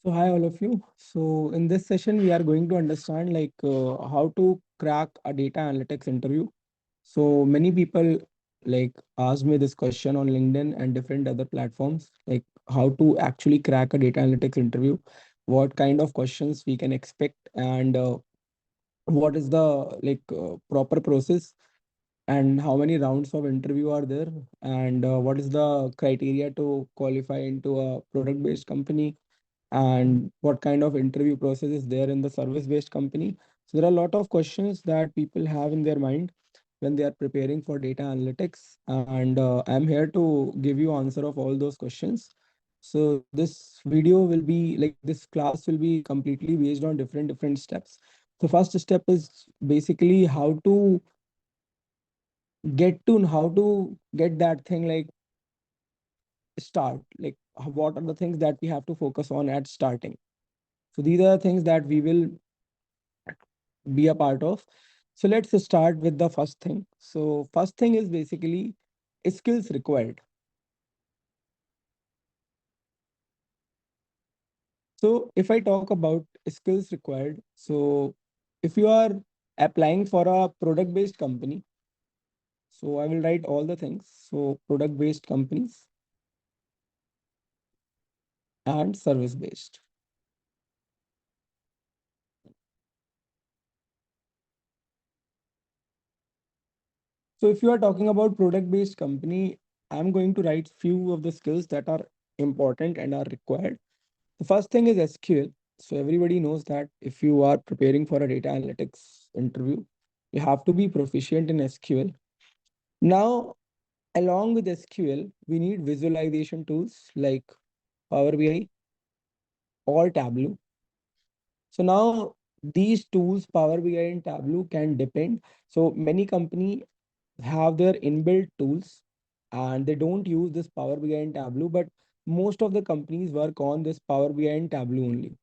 So hi all of you. So in this session, we are going to understand how to crack a data analytics interview. So many people like ask me this question on LinkedIn and different other platforms, like how to actually crack a data analytics interview, what kind of questions we can expect, and what is the proper process, and how many rounds of interview are there, and what is the criteria to qualify into a product based company, and what kind of interview process is there in the service based company. So there are a lot of questions that people have in their mind when they are preparing for data analytics, and I'm here to give you answer of all those questions. So this video will be like this class will be completely based on different steps. The first step is basically how to get that thing like start, like what are the things that we have to focus on at starting. So these are the things that we will be a part of. So let's start with the first thing. So first thing is basically skills required. So if I talk about skills required, so if you are applying for a product based company, so I will write all the things. So product based companies and service based. So if you are talking about product based company, I'm going to write few of the skills that are important and are required. The first thing is SQL. So everybody knows that if you are preparing for a data analytics interview, you have to be proficient in SQL. Now, along with SQL, we need visualization tools like Power BI or Tableau. So now these tools, Power BI and Tableau, can depend. So many company have their inbuilt tools and they don't use this Power BI and Tableau, but most of the companies work on this Power BI and Tableau only.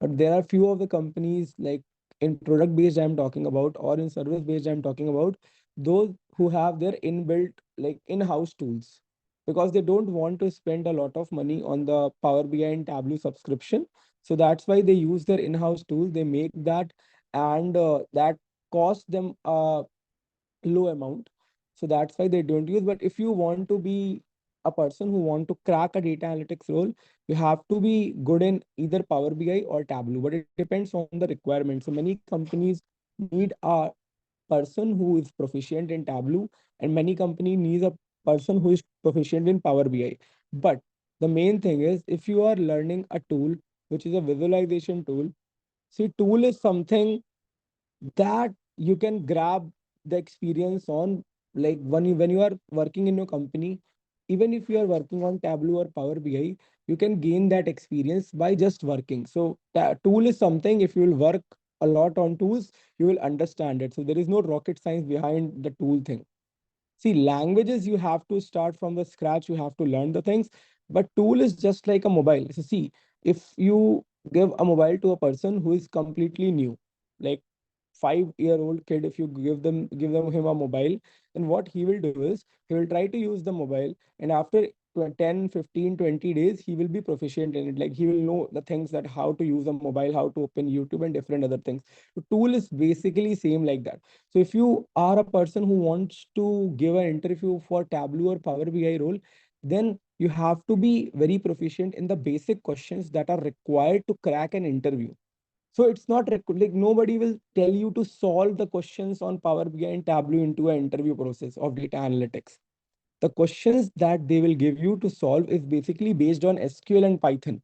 But there are few of the companies like in product based I'm talking about or in service based I'm talking about, those who have their inbuilt like in-house tools, because they don't want to spend a lot of money on the Power BI and Tableau subscription. So that's why they use their in-house tools. They make that, and that costs them low amount. So that's why they don't use. But if you want to be a person who want to crack a data analytics role, you have to be good in either Power BI or Tableau, but it depends on the requirement. So many companies need a person who is proficient in Tableau, and many company needs a person who is proficient in Power BI. But the main thing is if you are learning a tool, which is a visualization tool, see, tool is something that you can grab the experience on, like when you are working in your company, even if you are working on Tableau or Power BI, you can gain that experience by just working. So that tool is something, if you will work a lot on tools, you will understand it. So there is no rocket science behind the tool thing. See, languages you have to start from the scratch, you have to learn the things, but tool is just like a mobile. So see, if you give a mobile to a person who is completely new, like 5-year-old kid, if you give them him a mobile, then what he will do is he will try to use the mobile, and after 10, 15, 20 days, he will be proficient in it. Like he will know the things that how to use a mobile, how to open YouTube and different other things. The tool is basically same like that. So if you are a person who wants to give an interview for Tableau or Power BI role, then you have to be very proficient in the basic questions that are required to crack an interview. So it's not like nobody will tell you to solve the questions on Power BI and Tableau into an interview process of data analytics. The questions that they will give you to solve is basically based on SQL and Python.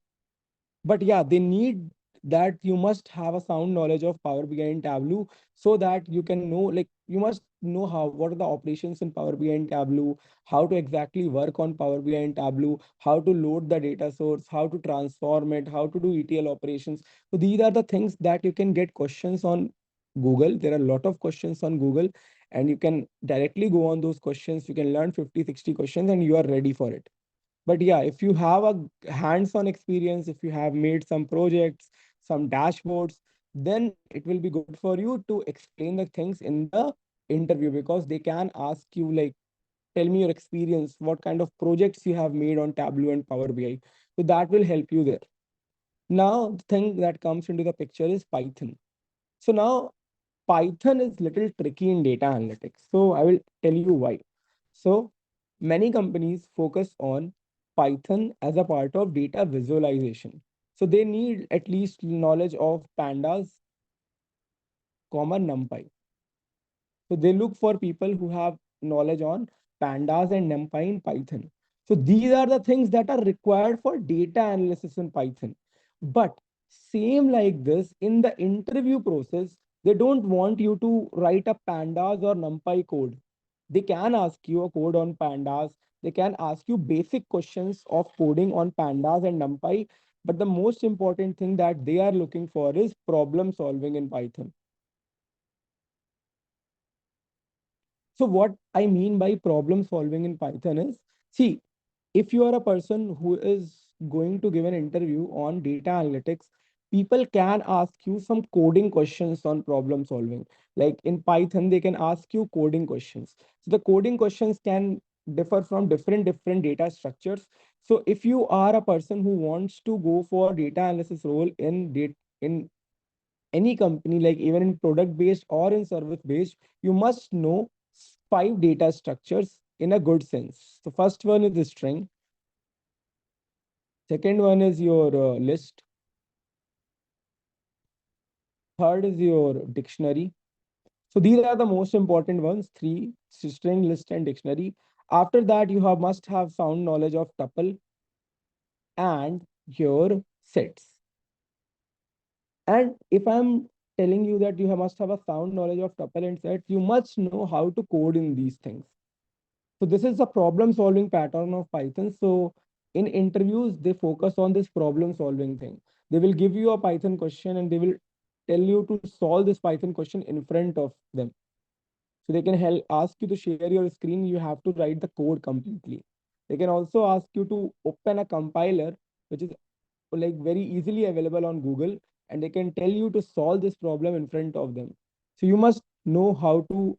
But yeah, they need that you must have a sound knowledge of Power BI and Tableau, so that you can know, like you must know how what are the operations in Power BI and Tableau, how to exactly work on Power BI and Tableau, how to load the data source, how to transform it, how to do ETL operations. So these are the things that you can get questions on Google. There are a lot of questions on Google, and you can directly go on those questions. You can learn 50, 60 questions and you are ready for it. But yeah, if you have a hands-on experience, if you have made some projects, some dashboards, then it will be good for you to explain the things in the interview, because they can ask you like, tell me your experience, what kind of projects you have made on Tableau and Power BI. So that will help you there. Now, the thing that comes into the picture is Python. So now Python is little tricky in data analytics. So I will tell you why. So many companies focus on Python as a part of data visualization. So they need at least knowledge of pandas, comma NumPy. So they look for people who have knowledge on pandas and NumPy in Python. So these are the things that are required for data analysis in Python. But same like this, in the interview process, they don't want you to write a pandas or NumPy code. They can ask you a code on pandas. They can ask you basic questions of coding on pandas and NumPy. But the most important thing that they are looking for is problem solving in Python. So what I mean by problem solving in Python is, see, if you are a person who is going to give an interview on data analytics, people can ask you some coding questions on problem solving. Like in Python, they can ask you coding questions. So the coding questions can differ from different data structures. So if you are a person who wants to go for data analysis role in any company, like even in product based or in service based, you must know five data structures in a good sense. So first one is the string, second one is your list, third is your dictionary. So these are the most important ones, three: string, list, and dictionary. After that, you have must have sound knowledge of tuple and your sets. And if I'm telling you that must have a sound knowledge of tuple and sets, you must know how to code in these things. So this is a problem solving pattern of Python. So in interviews, they focus on this problem solving thing. They will give you a Python question and they will tell you to solve this Python question in front of them. So they can help ask you to share your screen. You have to write the code completely. They can also ask you to open a compiler, which is like very easily available on Google, and they can tell you to solve this problem in front of them. So you must know how to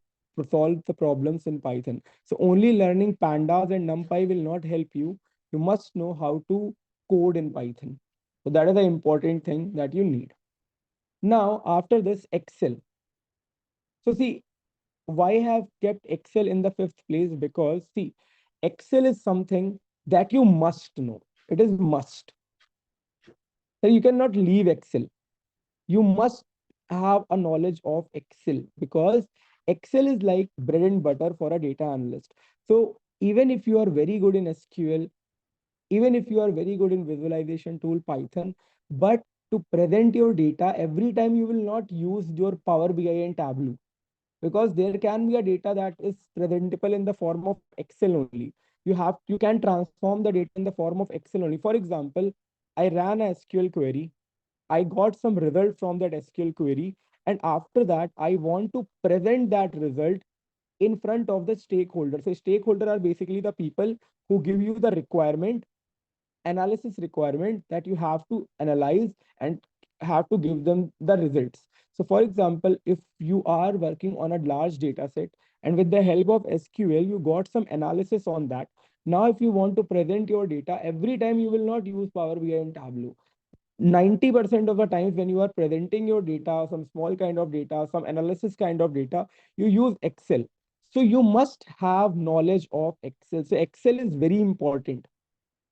solve the problems in Python. So only learning pandas and NumPy will not help you. You must know how to code in Python. So that is the important thing that you need. Now, after this, Excel. So see, why I have kept Excel in the fifth place? Because see, Excel is something that you must know. It is must. So you cannot leave Excel. You must have a knowledge of Excel because Excel is like bread and butter for a data analyst. So even if you are very good in SQL, even if you are very good in visualization tool Python, but to present your data every time you will not use your Power BI and Tableau, because there can be a data that is presentable in the form of Excel only. You can transform the data in the form of Excel only. For example, I ran a SQL query. I got some result from that SQL query. And after that, I want to present that result in front of the stakeholders. So stakeholder are basically the people who give you the requirement, analysis requirement that you have to analyze and have to give them the results. So for example, if you are working on a large data set and with the help of SQL, you got some analysis on that. Now, if you want to present your data, every time you will not use Power BI and Tableau. 90% of the times when you are presenting your data, some small kind of data, some analysis kind of data, you use Excel. So you must have knowledge of Excel. So Excel is very important.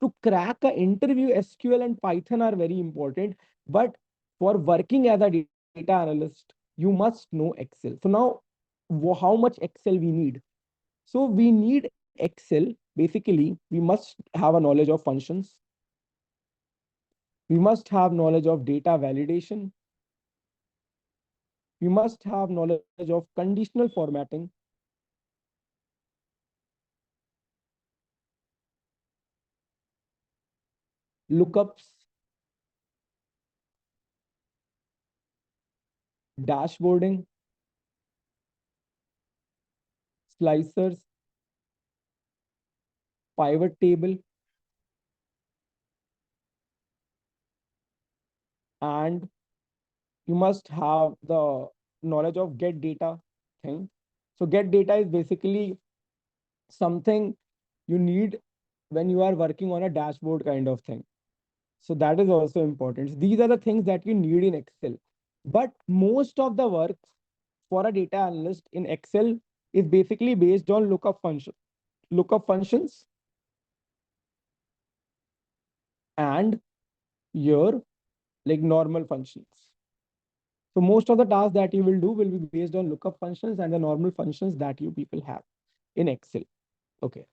To crack an interview, SQL and Python are very important. But for working as a data analyst, you must know Excel. So now, how much Excel we need? So we need Excel. Basically, we must have a knowledge of functions. We must have knowledge of data validation. We must have knowledge of conditional formatting, lookups, dashboarding, slicers, pivot table, and you must have the knowledge of get data thing. So get data is basically something you need when you are working on a dashboard kind of thing. So that is also important. These are the things that you need in Excel. But most of the work for a data analyst in Excel is basically based on lookup functions, and your like normal functions. So most of the tasks that you will do will be based on lookup functions and the normal functions that you people have in Excel. Okay.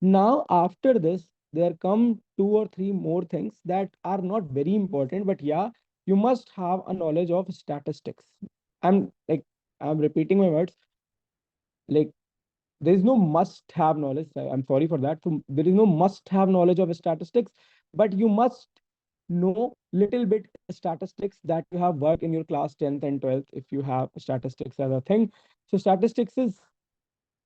Now, after this, there come two or three more things that are not very important, but yeah, you must have a knowledge of statistics. I'm like, I'm repeating my words. Like, there is no must have knowledge. I'm sorry for that. So there is no must have knowledge of statistics, but you must know little bit statistics that you have worked in your class 10th and 12th if you have statistics as a thing. So statistics is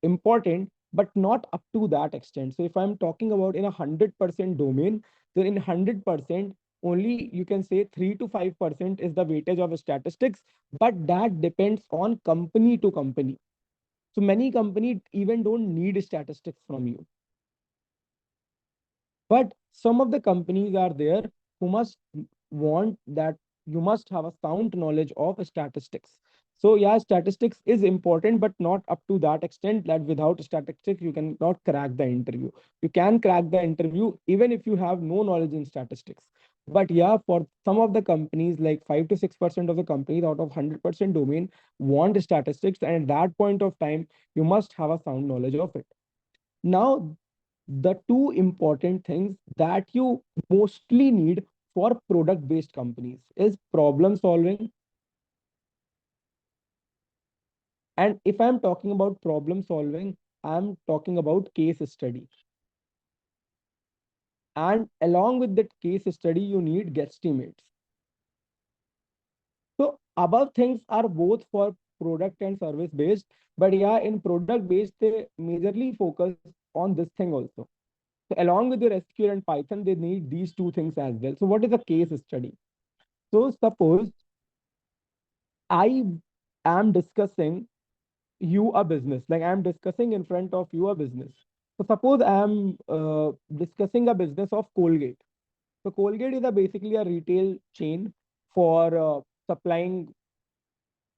important, but not up to that extent. So if I'm talking about in 100% domain, then in 100%, only you can say 3 to 5% is the weightage of statistics, but that depends on company to company. So many companies even don't need statistics from you. But some of the companies are there who must want that you must have a sound knowledge of statistics. So yeah, statistics is important, but not up to that extent that without statistics, you cannot crack the interview. You can crack the interview even if you have no knowledge in statistics. But yeah, for some of the companies, like 5 to 6% of the companies out of 100% domain want statistics. And at that point of time, you must have a sound knowledge of it. Now, the two important things that you mostly need for product based companies is problem solving. And if I'm talking about problem solving, I'm talking about case study. And along with that case study, you need guesstimates. So above things are both for product and service based, but yeah, in product based, they majorly focus on this thing also. So along with your SQL and Python, they need these two things as well. So what is a case study? So suppose I am discussing you a business, like I'm discussing in front of you a business. So suppose I am discussing a business of Colgate. So Colgate is basically a retail chain for supplying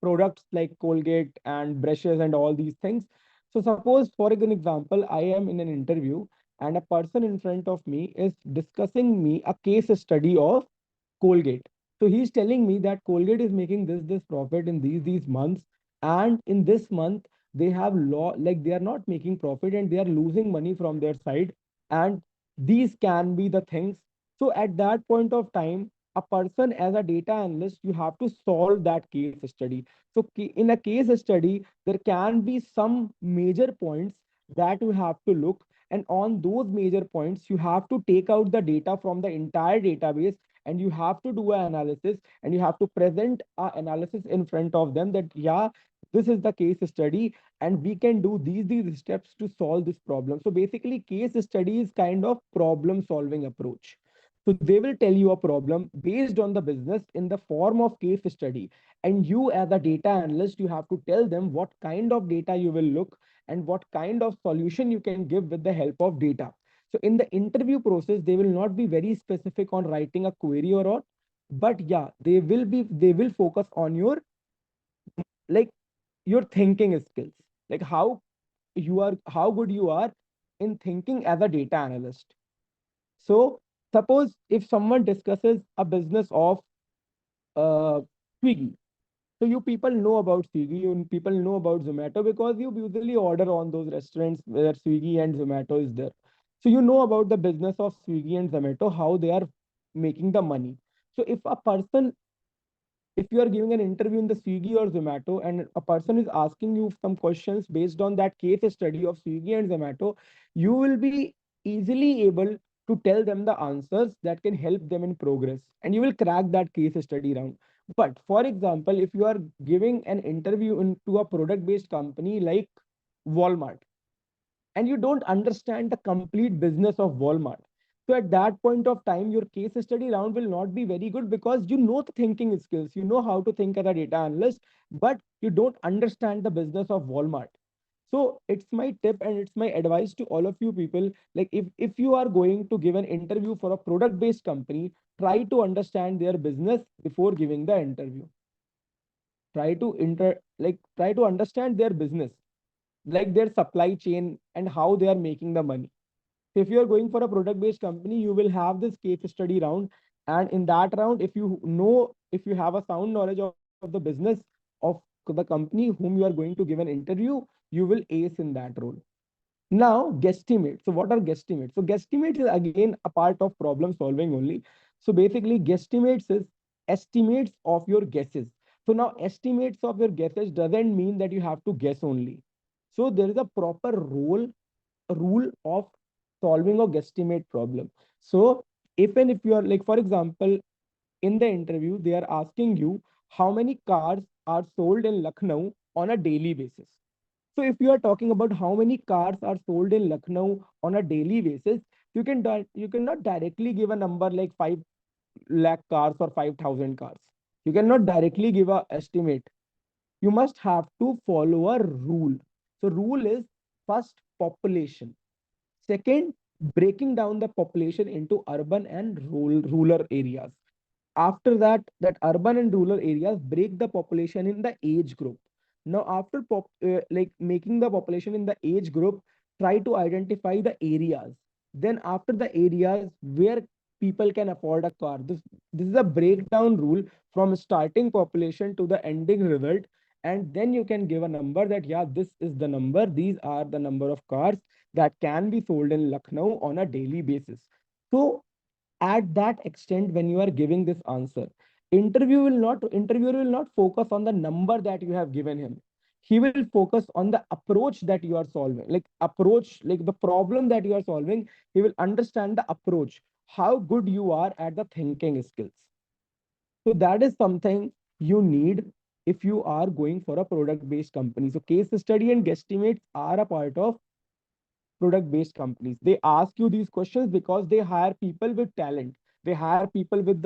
products like Colgate and brushes and all these things. So suppose, for an example, I am in an interview and a person in front of me is discussing me a case study of Colgate. So he's telling me that Colgate is making this profit in these months, and in this month they have law like they are not making profit and they are losing money from their side, and these can be the things. So at that point of time, a person as a data analyst, you have to solve that case study. So in a case study, there can be some major points that you have to look, and on those major points, you have to take out the data from the entire database, and you have to do an analysis, and you have to present an analysis in front of them that yeah, this is the case study, and we can do these steps to solve this problem. So basically, case study is kind of problem solving approach. So they will tell you a problem based on the business in the form of case study. And you, as a data analyst, you have to tell them what kind of data you will look and what kind of solution you can give with the help of data. So in the interview process, they will not be very specific on writing a query or what, but yeah, they will focus on your like your thinking skills, like how good you are in thinking as a data analyst. So suppose if someone discusses a business of Swiggy. So you people know about Swiggy, you people know about Zomato because you usually order on those restaurants where Swiggy and Zomato is there. So you know about the business of Swiggy and Zomato, how they are making the money. So if you are giving an interview in the Swiggy or Zomato and a person is asking you some questions based on that case study of Swiggy and Zomato, you will be easily able to tell them the answers that can help them in progress, and you will crack that case study round. But for example, if you are giving an interview into a product based company like Walmart, and you don't understand the complete business of Walmart. So at that point of time, your case study round will not be very good because you know the thinking skills, you know how to think as a data analyst, but you don't understand the business of Walmart. So it's my tip and it's my advice to all of you people. Like if you are going to give an interview for a product based company, try to understand their business before giving the interview. Try to understand their business, like their supply chain and how they are making the money. So if you are going for a product based company, you will have this case study round, and in that round, if you have a sound knowledge of the business of the company whom you are going to give an interview, you will ace in that role. Now, guesstimate. So, what are guesstimates? So, guesstimates is again a part of problem solving only. So, basically, guesstimates is estimates of your guesses. So, now estimates of your guesses doesn't mean that you have to guess only. So, there is a proper rule of solving a guesstimate problem. So, if you are like, for example, in the interview, they are asking you how many cars are sold in Lucknow on a daily basis. So if you are talking about how many cars are sold in Lucknow on a daily basis, you cannot directly give a number like 5 lakh cars or 5,000 cars. You cannot directly give a estimate. You must have to follow a rule. So rule is first population. Second, breaking down the population into urban and rural areas. After that, that urban and rural areas break the population in the age group. Now after like making the population in the age group, try to identify the areas. Then after the areas where people can afford a car, this is a breakdown rule from starting population to the ending result. And then you can give a number that, yeah, this is the number, these are the number of cars that can be sold in Lucknow on a daily basis. So at that extent, when you are giving this answer, interviewer will not focus on the number that you have given him. He will focus on the approach that you are solving, like the problem that you are solving. He will understand the approach, how good you are at the thinking skills. So that is something you need if you are going for a product based company. So case study and guesstimates are a part of product based companies. They ask you these questions because they hire people with talent. They hire people with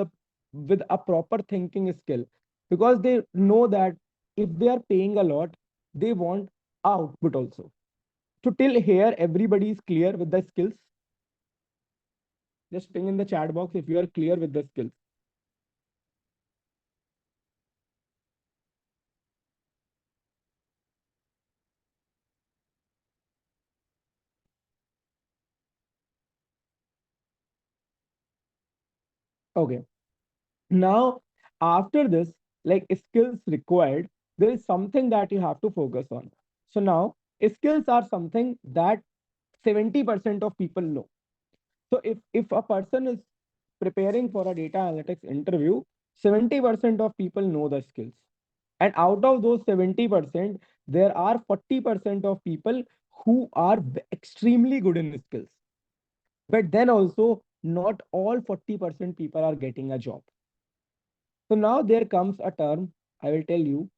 a proper thinking skill, because they know that if they are paying a lot, they want output also. So till here, everybody is clear with the skills. Just ping in the chat box if you are clear with the skills. Okay. Now, after this, like skills required, there is something that you have to focus on. So now, skills are something that 70% of people know. So if a person is preparing for a data analytics interview, 70% of people know the skills. And out of those 70%, there are 40% of people who are extremely good in skills. But then also, not all 40% people are getting a job. So now there comes a term, I will tell you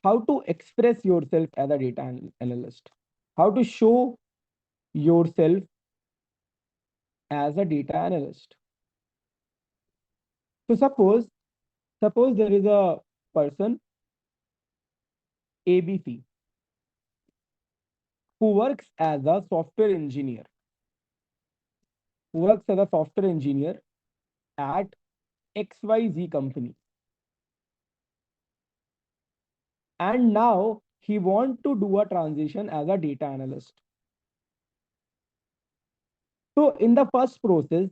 how to express yourself as a data analyst, how to show yourself as a data analyst. So suppose there is a person ABC who works as a software engineer, who works as a software engineer at XYZ company. And now he wants to do a transition as a data analyst. So in the first process,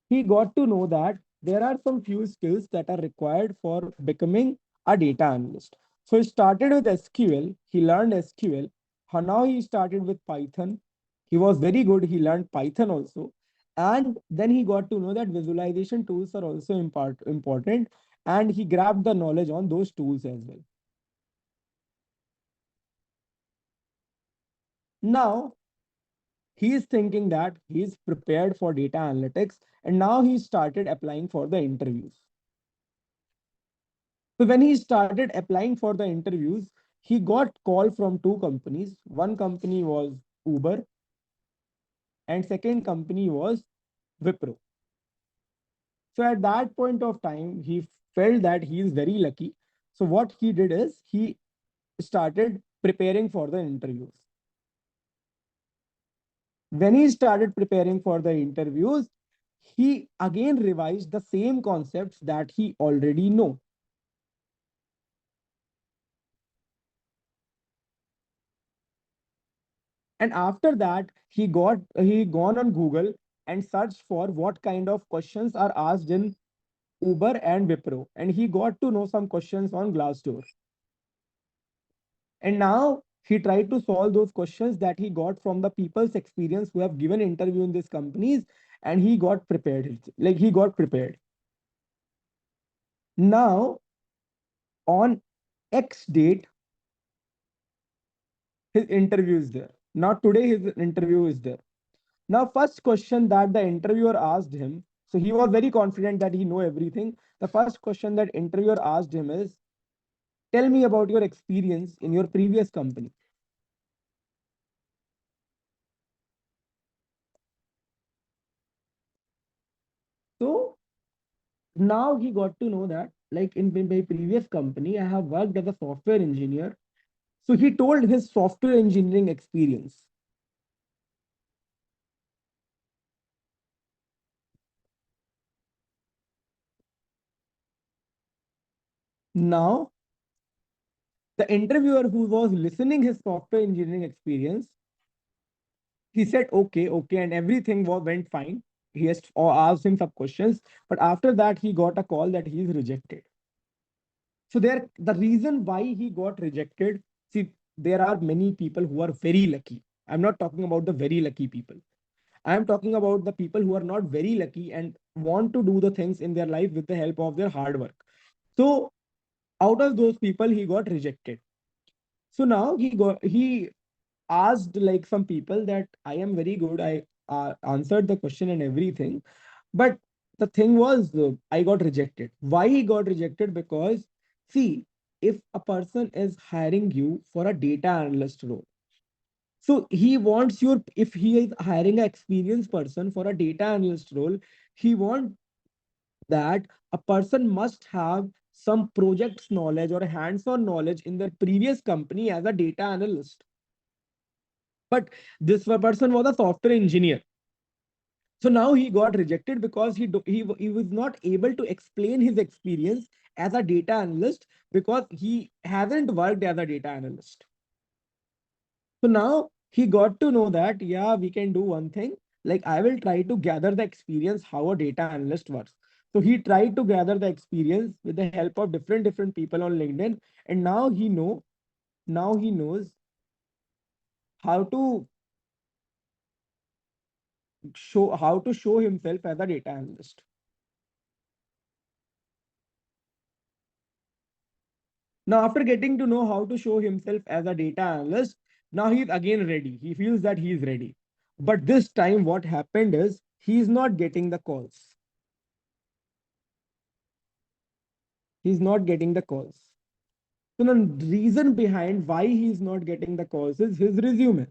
he got to know that there are some few skills that are required for becoming a data analyst. So he started with SQL. He learned SQL. Now he started with Python. He was very good. He learned Python also. And then he got to know that visualization tools are also important. And he grabbed the knowledge on those tools as well. Now he is thinking that he is prepared for data analytics, and now he started applying for the interviews. So when he started applying for the interviews, he got call from two companies. One company was Uber and second company was Wipro. So at that point of time, he felt that he is very lucky. So what he did is he started preparing for the interviews. When he started preparing for the interviews, he again revised the same concepts that he already know. And after that, he gone on Google and searched for what kind of questions are asked in Uber and Wipro. And he got to know some questions on Glassdoor. And now he tried to solve those questions that he got from the people's experience who have given interview in these companies, and he got prepared. Like he got prepared. Now on X date, his interview is there. Now today his interview is there. Now first question that the interviewer asked him, so he was very confident that he know everything. The first question that interviewer asked him is, tell me about your experience in your previous company. So now he got to know that, like in my previous company, I have worked as a software engineer. So he told his software engineering experience. Now the interviewer who was listening his software engineering experience, he said okay, okay, and everything went fine. He has or asked him some questions, but after that he got a call that he is rejected. So there, the reason why he got rejected, see, there are many people who are very lucky. I'm not talking about the very lucky people. I'm talking about the people who are not very lucky and want to do the things in their life with the help of their hard work. So out of those people, he got rejected. So now he asked like some people that I am very good. I answered the question and everything. But the thing was, I got rejected. Why he got rejected? Because see, if a person is hiring you for a data analyst role, so he wants your, if he is hiring an experienced person for a data analyst role, he wants that a person must have some projects knowledge or hands-on knowledge in their previous company as a data analyst. But this person was a software engineer. So now he got rejected because he was not able to explain his experience as a data analyst because he hasn't worked as a data analyst. So now he got to know that, yeah, we can do one thing. Like I will try to gather the experience how a data analyst works. So he tried to gather the experience with the help of different people on LinkedIn. And now he knows how to show himself as a data analyst. Now, after getting to know how to show himself as a data analyst, now he's again ready. He feels that he's ready. But this time, what happened is he's not getting the calls. He's not getting the calls. So the reason behind why he's not getting the calls is his resume.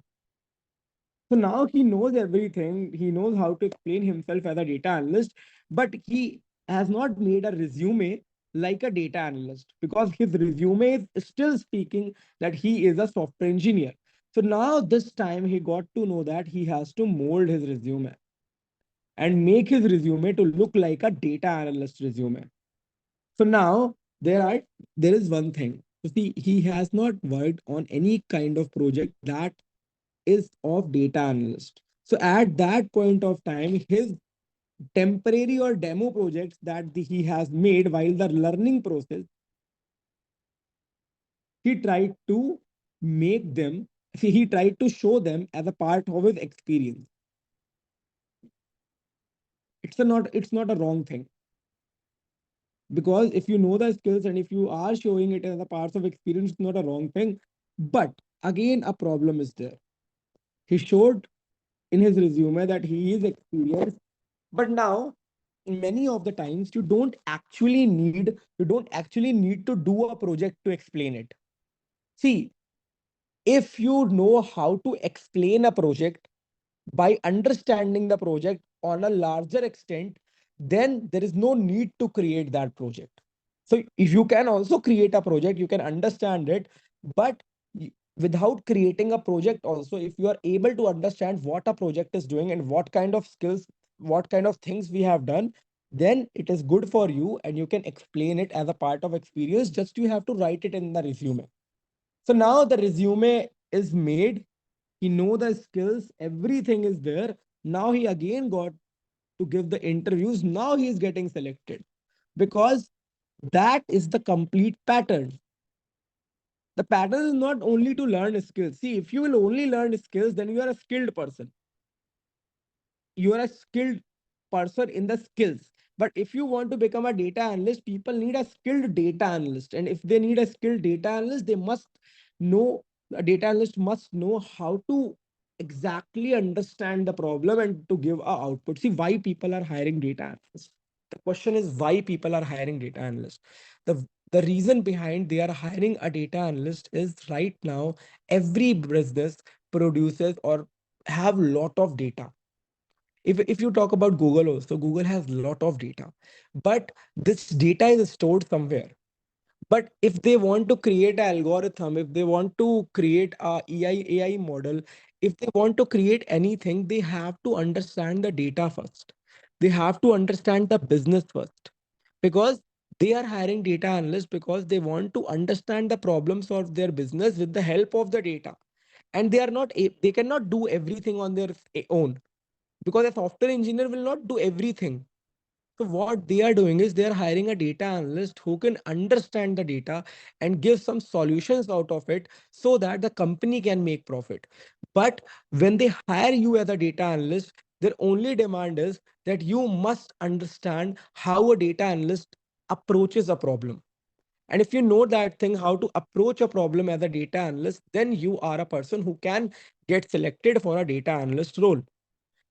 So now he knows everything. He knows how to explain himself as a data analyst, but he has not made a resume like a data analyst because his resume is still speaking that he is a software engineer. So now this time he got to know that he has to mold his resume and make his resume to look like a data analyst resume. So now there is one thing. You see, he has not worked on any kind of project that is of data analyst. So at that point of time, his temporary or demo projects that he has made while the learning process, he tried to make them, see, he tried to show them as a part of his experience. It's not a wrong thing because if you know the skills and if you are showing it as a part of experience, it's not a wrong thing. But again, a problem is there. He showed in his resume that he is experienced, but now many of the times you don't actually need to do a project to explain it. See, if you know how to explain a project by understanding the project on a larger extent, then there is no need to create that project. So if you can also create a project, you can understand it, But without creating a project also, if you are able to understand what a project is doing and what kind of skills, what kind of things we have done, then it is good for you and you can explain it as a part of experience. Just you have to write it in the resume. So now the resume is made, he know the skills, everything is there. Now he again got to give the interviews. Now he is getting selected because that is the complete pattern. The pattern is not only to learn skills. See, if you will only learn skills, then you are a skilled person. You are a skilled person in the skills. But if you want to become a data analyst, people need a skilled data analyst. And if they need a skilled data analyst, they must know, a data analyst must know how to exactly understand the problem and to give a output. See, why people are hiring data analysts. The question is why people are hiring data analysts. The reason behind they are hiring a data analyst is right now every business produces or have lot of data. If you talk about Google also, Google has a lot of data, but this data is stored somewhere. But if they want to create an algorithm, if they want to create a AI model, if they want to create anything, they have to understand the data first. They have to understand the business first, because they are hiring data analysts because they want to understand the problems of their business with the help of the data. And they are not, they cannot do everything on their own, because a software engineer will not do everything. So what they are doing is they are hiring a data analyst who can understand the data and give some solutions out of it so that the company can make profit. But when they hire you as a data analyst, their only demand is that you must understand how a data analyst approaches a problem. And if you know that thing, how to approach a problem as a data analyst, then you are a person who can get selected for a data analyst role.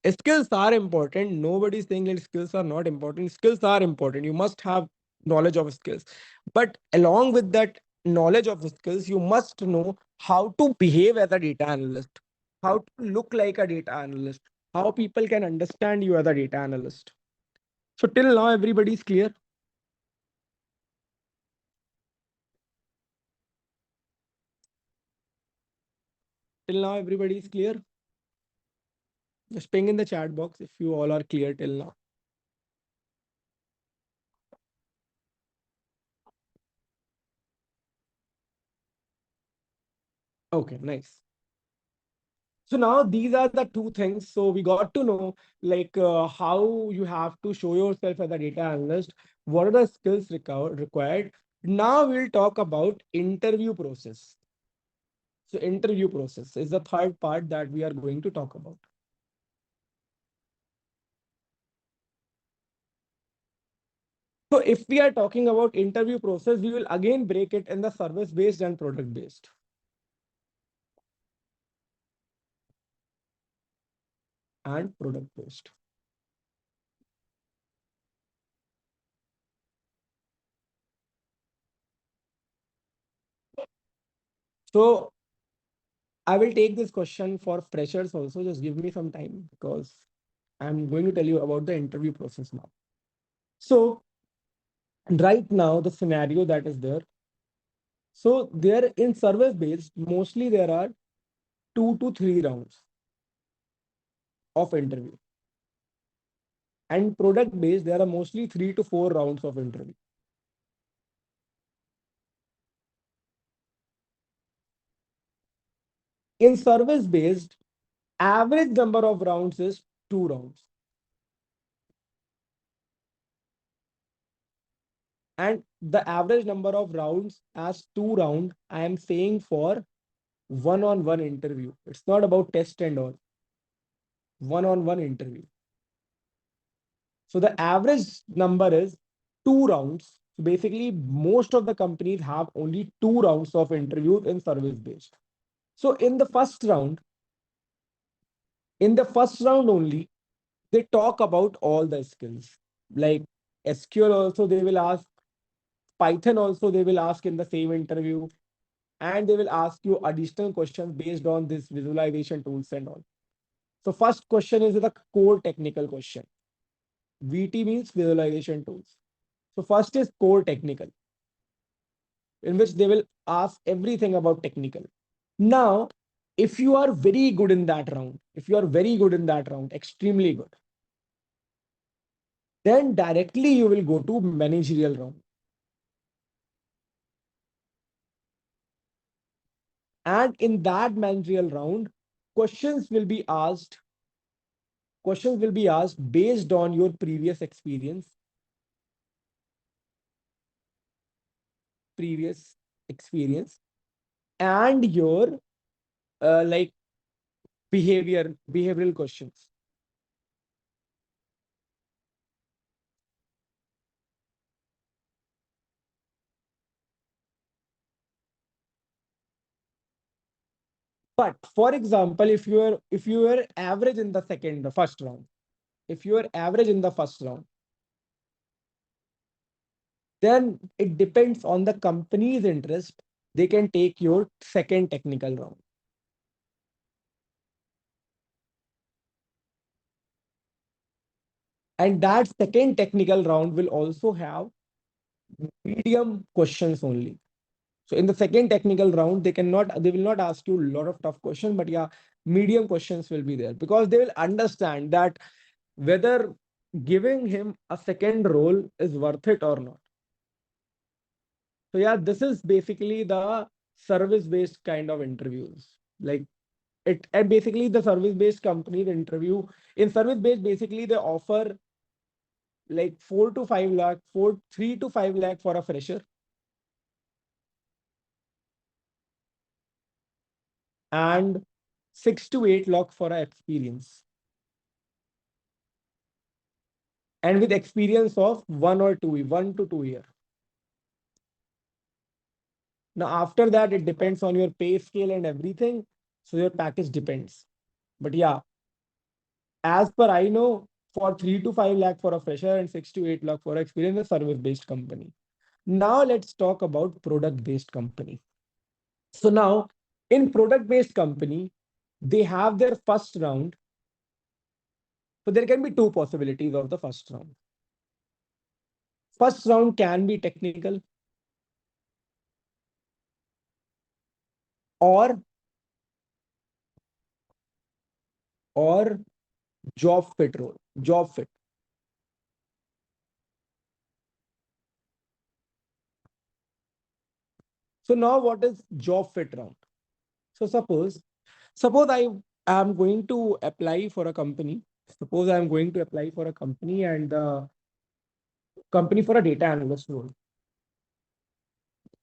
Skills are important. Nobody is saying that skills are not important. Skills are important. You must have knowledge of skills. But along with that knowledge of skills, you must know how to behave as a data analyst, how to look like a data analyst, how people can understand you as a data analyst. So till now, everybody's clear. Till now, everybody's clear. Just ping in the chat box if you all are clear till now. Okay, nice. So now these are the two things. So we got to know like how you have to show yourself as a data analyst. What are the skills required? Now we'll talk about interview process. So interview process is the third part that we are going to talk about. So if we are talking about interview process, we will again break it in the service based and product based. And product based. So I will take this question for freshers also. Just give me some time because I'm going to tell you about the interview process now. So right now, the scenario that is there. So there in service based, mostly there are 2 to 3 rounds of interview. And product based, there are mostly 3 to 4 rounds of interview. In service based, average number of rounds is 2 rounds. And the average number of rounds as 2 round, I am saying for one-on-one interview. It's not about test and all. One-on-one interview. So the average number is 2 rounds. So basically, most of the companies have only 2 rounds of interviews in service based. So in the first round only, they talk about all the skills like SQL also they will ask, Python also they will ask in the same interview, and they will ask you additional questions based on this visualization tools and all. So first question is the core technical question. VT means visualization tools. So first is core technical. in which they will ask everything about technical. Now, if you are very good in that round, if you are very good in that round, extremely good, then directly you will go to managerial round. And in that managerial round, questions will be asked. Questions will be asked based on your previous experience, and your like behavioral questions. But for example, if you were average in the first round, if you are average in the first round, then it depends on the company's interest. They can take your second technical round. And that second technical round will also have medium questions only. So in the second technical round, they will not ask you a lot of tough questions, but yeah, medium questions will be there because they will understand that whether giving him a second role is worth it or not. So yeah, this is basically the service-based kind of interviews. Like it, and basically the service-based companies interview in service-based, basically they offer like 4 to 5 lakh, 3 to 5 lakh for a fresher, and 6 to 8 lakh for an experience. And with experience of 1 to 2 year. Now, after that, it depends on your pay scale and everything. So your package depends. But yeah, as per I know, for 3 to 5 lakh for a fresher and 6 to 8 lakh for experience, a service-based company. Now let's talk about product-based company. So now in product-based company, they have their first round. So there can be two possibilities of the first round. First round can be technical or or job fit. So now what is job fit round? So suppose I am going to apply for a company. Suppose I am going to apply for a company and the company for a data analyst role.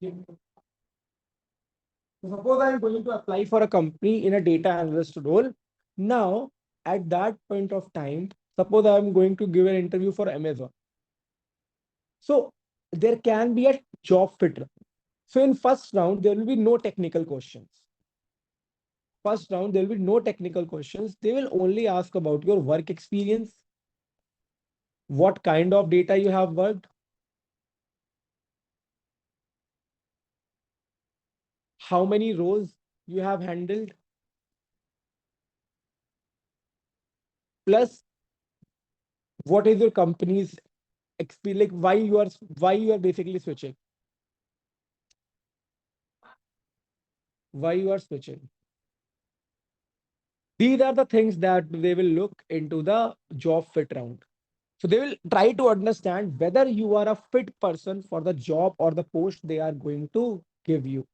So suppose I am going to apply for a company in a data analyst role. Now, at that point of time, suppose I am going to give an interview for Amazon. So there can be a job fit round. So in first round, there will be no technical questions. First round, there will be no technical questions. They will only ask about your work experience, what kind of data you have worked, how many roles you have handled, plus what is your company's experience, like why you are basically switching, why you are switching. These are the things that they will look into the job fit round. So they will try to understand whether you are a fit person for the job or the post they are going to give you.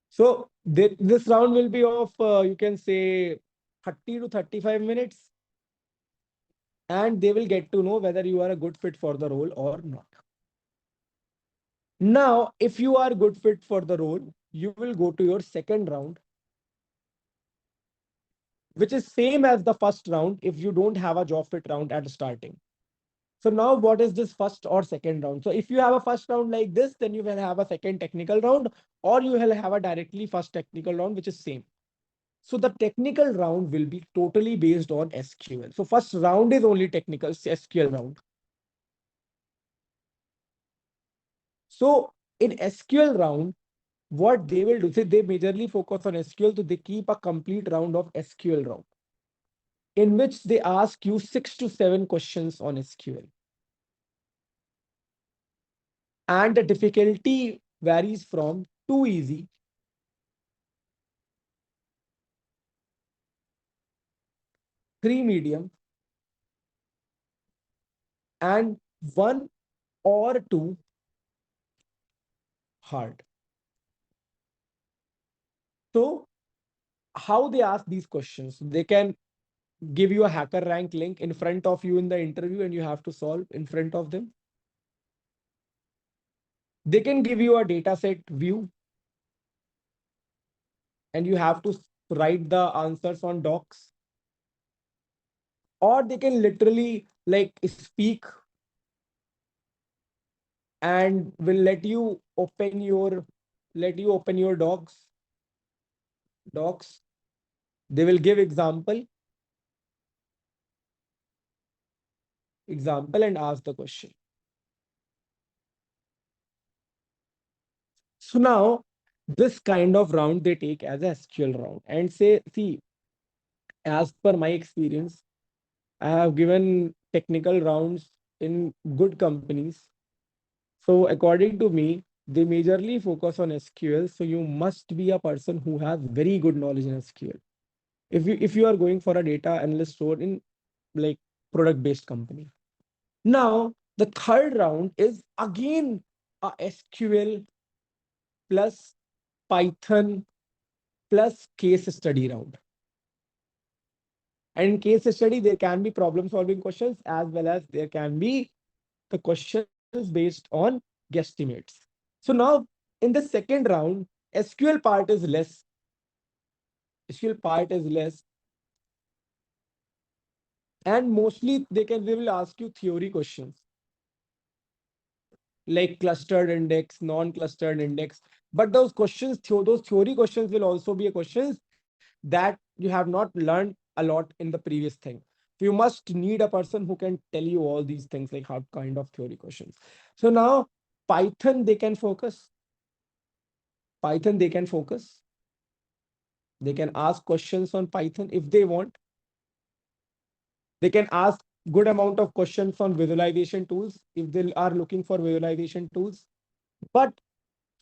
So this round will be of, you can say, 30 to 35 minutes, and they will get to know whether you are a good fit for the role or not. Now, if you are good fit for the role, you will go to your second round, which is same as the first round if you don't have a job fit round at starting. So now what is this first or second round? So if you have a first round like this, then you will have a second technical round, or you will have a directly first technical round, which is same. So the technical round will be totally based on SQL. So first round is only technical SQL round. So in SQL round, what they will do, say they majorly focus on SQL, so they keep a complete round of SQL round, in which they ask you 6 to 7 questions on SQL. And the difficulty varies from too easy, three medium, and one or two hard. So how they ask these questions? They can give you a hacker rank link in front of you in the interview and you have to solve in front of them. They can give you a data set view and you have to write the answers on docs, or they can literally like speak and will let you open your docs. They will give example and ask the question. So now this kind of round they take as a SQL round and say, see, as per my experience, I have given technical rounds in good companies. So according to me, they majorly focus on SQL. So you must be a person who has very good knowledge in SQL. If you are going for a data analyst role in like product based company. Now the third round is again a SQL plus Python plus case study round. And in case study, there can be problem solving questions as well as there can be the questions based on guesstimates. So now in the second round, SQL part is less. SQL part is less. And mostly they will ask you theory questions like clustered index, non-clustered index. But those questions, those theory questions will also be a questions that you have not learned a lot in the previous thing. So you must need a person who can tell you all these things, like how kind of theory questions. So now Python, they can focus. Python, they can focus. They can ask questions on Python if they want. They can ask good amount of questions on visualization tools if they are looking for visualization tools. But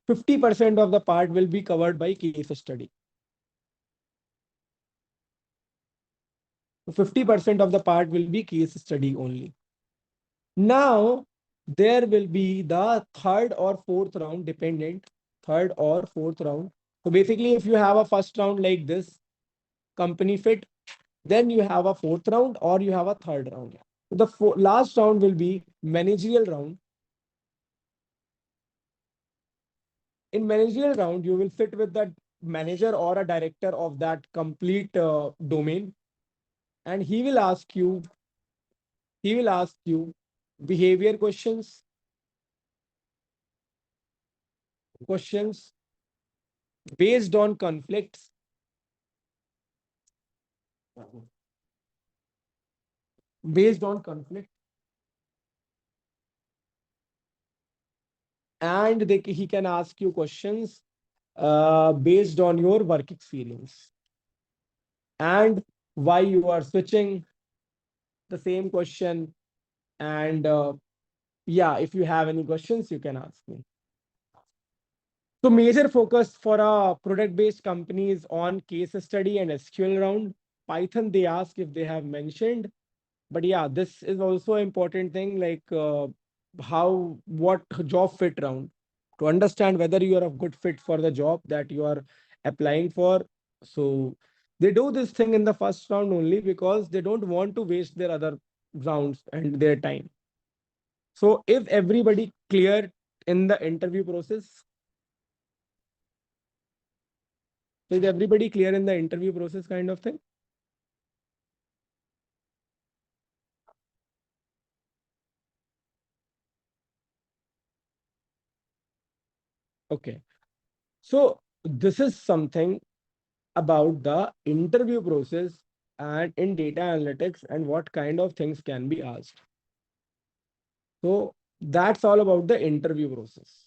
50% of the part will be covered by case study. 50% of the part will be case study only. Now, there will be the third or fourth round dependent, third or fourth round. So basically, if you have a first round like this, company fit, then you have a fourth round or you have a third round. The last round will be managerial round. In managerial round, you will sit with the manager or a director of that complete domain, and he will ask you behavior questions based on conflicts, based on conflict, and he can ask you questions based on your work experience and why you are switching, the same question. And yeah, if you have any questions, you can ask me. So major focus for a product-based company is on case study and SQL round. Python, they ask if they have mentioned. But yeah, this is also an important thing, like what job fit round to understand whether you are a good fit for the job that you are applying for. So they do this thing in the first round only because they don't want to waste their other rounds and their time. So if everybody clear in the interview process, is everybody clear in the interview process kind of thing? Okay. So this is something about the interview process and in data analytics and what kind of things can be asked. So that's all about the interview process.